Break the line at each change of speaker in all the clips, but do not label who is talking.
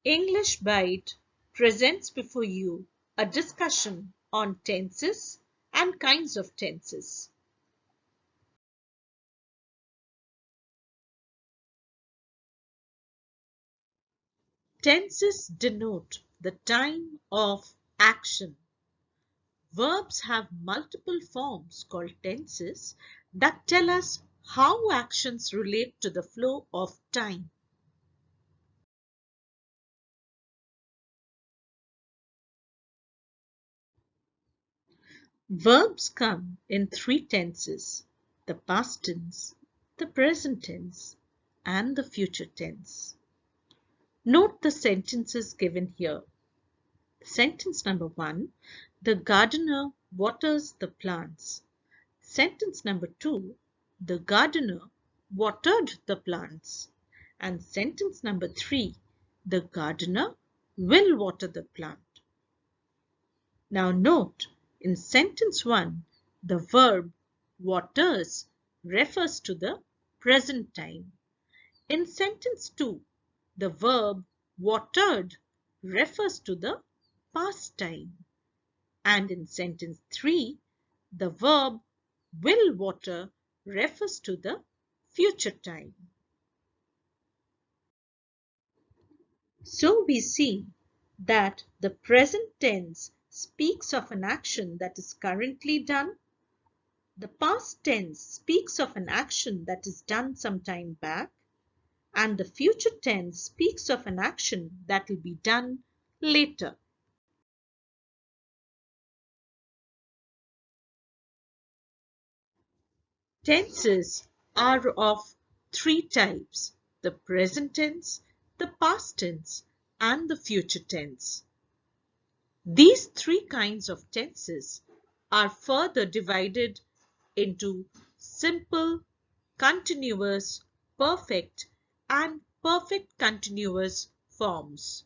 English Byte presents before you a discussion on tenses and kinds of tenses. Tenses denote the time of action. Verbs have multiple forms called tenses that tell us how actions relate to the flow of time. Verbs come in three tenses: the past tense, the present tense, and the future tense. Note the sentences given here. Sentence number 1, the gardener waters the plants. Sentence number 2, the gardener watered the plants. And sentence number 3, the gardener will water the plant. Now note, in sentence 1, the verb waters refers to the present time. In sentence 2, the verb watered refers to the past time. And in sentence 3, the verb will water refers to the future time. So we see that the present tense speaks of an action that is currently done. The past tense speaks of an action that is done some time back. And the future tense speaks of an action that will be done later. Tenses are of three types: the present tense, the past tense, and the future tense. These three kinds of tenses are further divided into simple, continuous, perfect, and perfect continuous forms.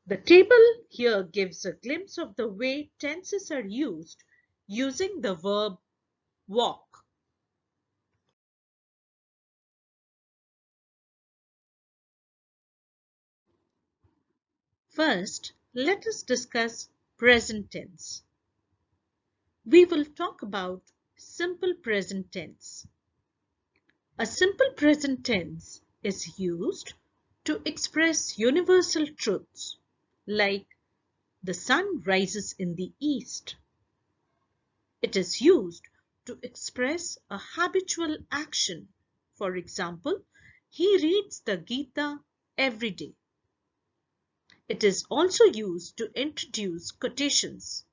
The table here gives a glimpse of the way tenses are used using the verb walk. First, let us discuss present tense. We will talk about simple present tense. A simple present tense is used to express universal truths like the sun rises in the east. It is used to express a habitual action. For example, he reads the Gita every day. It is also used to introduce quotations.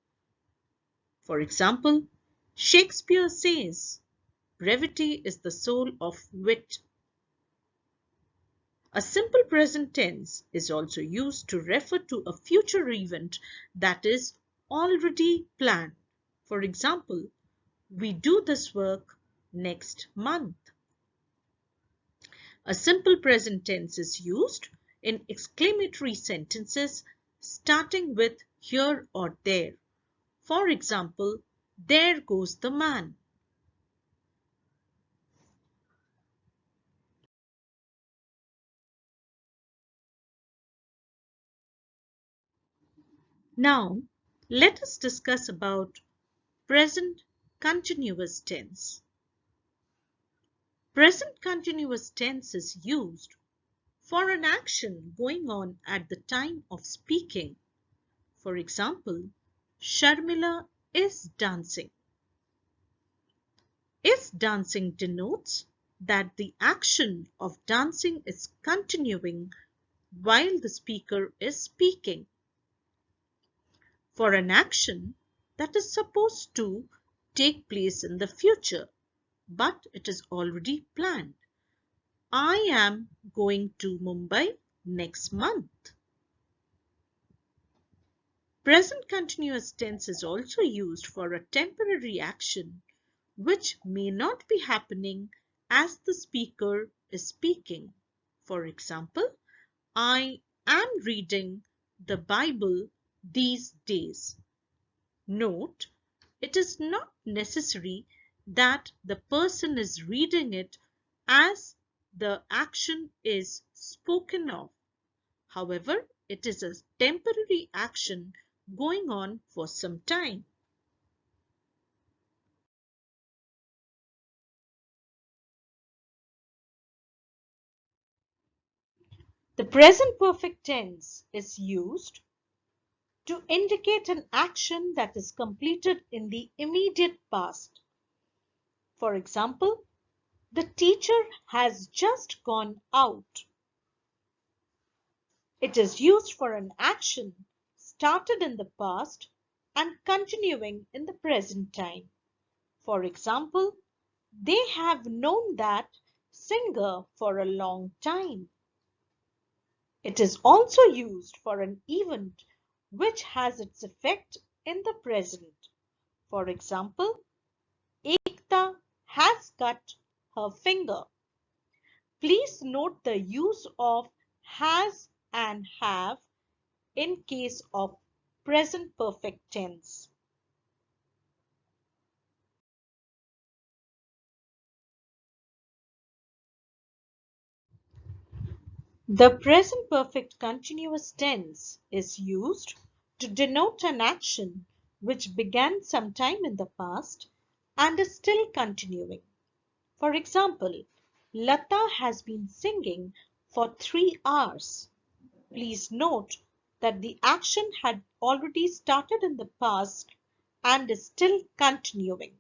For example, Shakespeare says, "Brevity is the soul of wit." A simple present tense is also used to refer to a future event that is already planned. For example, we do this work next month. A simple present tense is used in exclamatory sentences starting with here or there. For example, there goes the man. Now, let us discuss about present continuous tense. Present continuous tense is used for an action going on at the time of speaking. For example, Sharmila is dancing. Is dancing denotes that the action of dancing is continuing while the speaker is speaking. For an action that is supposed to take place in the future, but it is already planned. I am going to Mumbai next month. Present continuous tense is also used for a temporary action which may not be happening as the speaker is speaking. For example, I am reading the Bible these days. Note, it is not necessary that the person is reading it as the action is spoken of. However, it is a temporary action going on for some time. The present perfect tense is used to indicate an action that is completed in the immediate past. For example, the teacher has just gone out. It is used for an action started in the past and continuing in the present time. For example, they have known that singer for a long time. It is also used for an event which has its effect in the present. For example, Ekta has cut her finger. Please note the use of has and have in case of present perfect tense. The present perfect continuous tense is used to denote an action which began sometime in the past and is still continuing. For example, Lata has been singing for 3 hours. Please note that the action had already started in the past and is still continuing.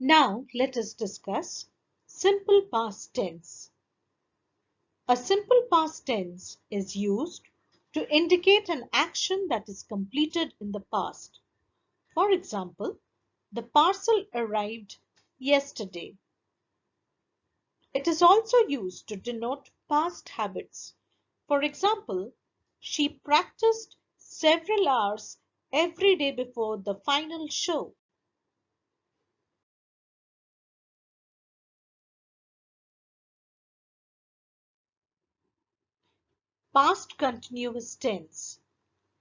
Now let us discuss simple past tense. A simple past tense is used to indicate an action that is completed in the past. For example, the parcel arrived yesterday. It is also used to denote past habits. For example, she practiced several hours every day before the final show. Past continuous tense.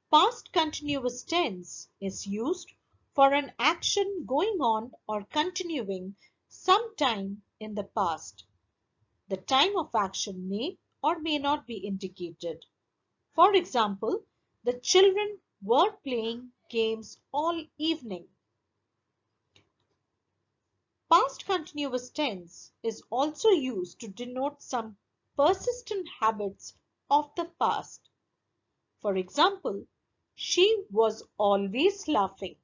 Past continuous tense is used for an action going on or continuing sometime in the past. The time of action may or may not be indicated. For example, the children were playing games all evening. Past continuous tense is also used to denote some persistent habits of the past. For example, she was always laughing.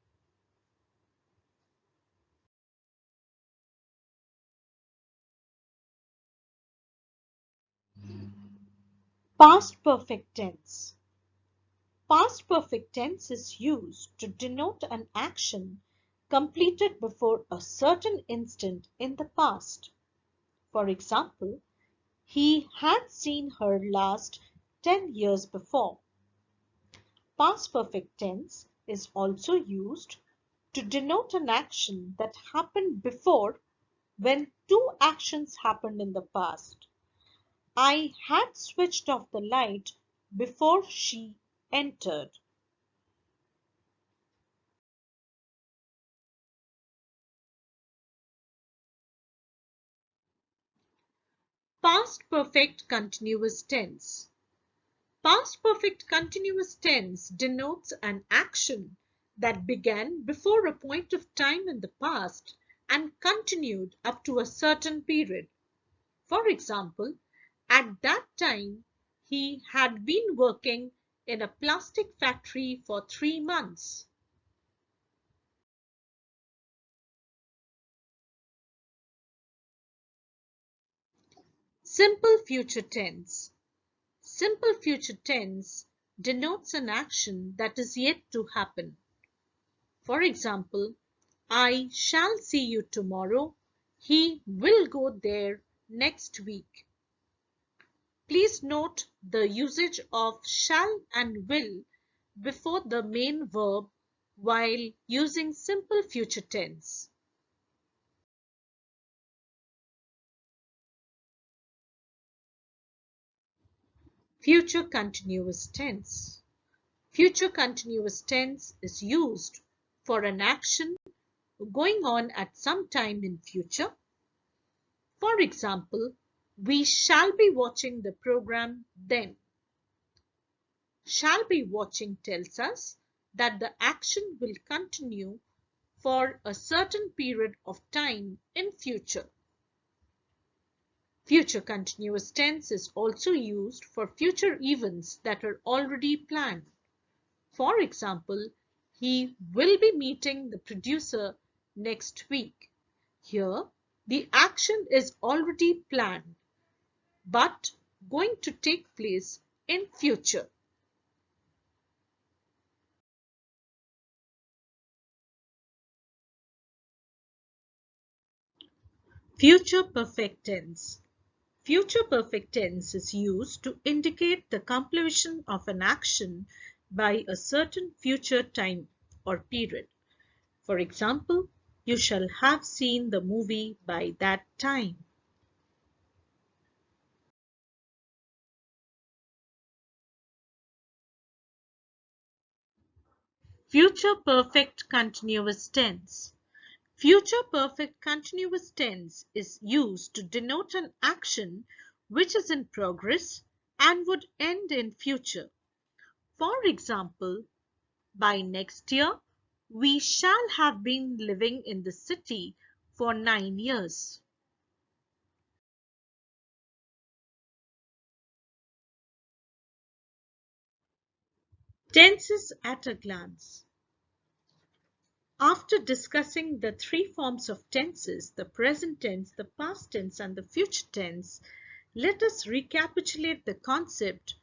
Past perfect tense. Past perfect tense is used to denote an action completed before a certain instant in the past. For example, he had seen her last 10 years before. Past perfect tense is also used to denote an action that happened before when two actions happened in the past. I had switched off the light before she entered. Past perfect continuous tense. Past perfect continuous tense denotes an action that began before a point of time in the past and continued up to a certain period. For example, at that time, he had been working in a plastic factory for 3 months. Simple future tense. Simple future tense denotes an action that is yet to happen. For example, I shall see you tomorrow. He will go there next week. Please note the usage of shall and will before the main verb while using simple future tense. Future continuous tense. Future continuous tense is used for an action going on at some time in future. For example, we shall be watching the program then. Shall be watching tells us that the action will continue for a certain period of time in future. Future continuous tense is also used for future events that are already planned. For example, he will be meeting the producer next week. Here, the action is already planned, but going to take place in future. Future perfect tense. Future perfect tense is used to indicate the completion of an action by a certain future time or period. For example, you shall have seen the movie by that time. Future perfect continuous tense. Future perfect continuous tense is used to denote an action which is in progress and would end in future. For example, by next year, we shall have been living in the city for 9 years. Tenses at a glance. After discussing the three forms of tenses, the present tense, the past tense, and the future tense, let us recapitulate the concept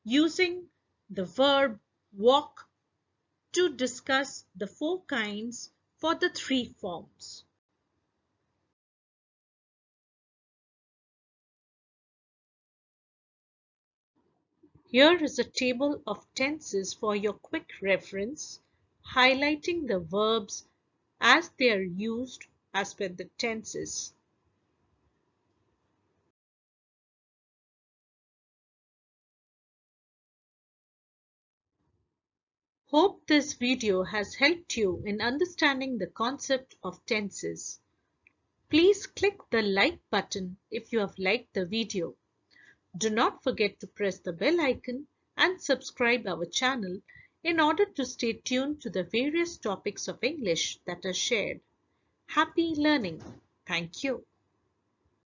using the verb walk to discuss the four kinds for the three forms. Here is a table of tenses for your quick reference, highlighting the verbs as they are used as per the tenses. Hope this video has helped you in understanding the concept of tenses. Please click the like button if you have liked the video. Do not forget to press the bell icon and subscribe our channel in order to stay tuned to the various topics of English that are shared. Happy learning! Thank you.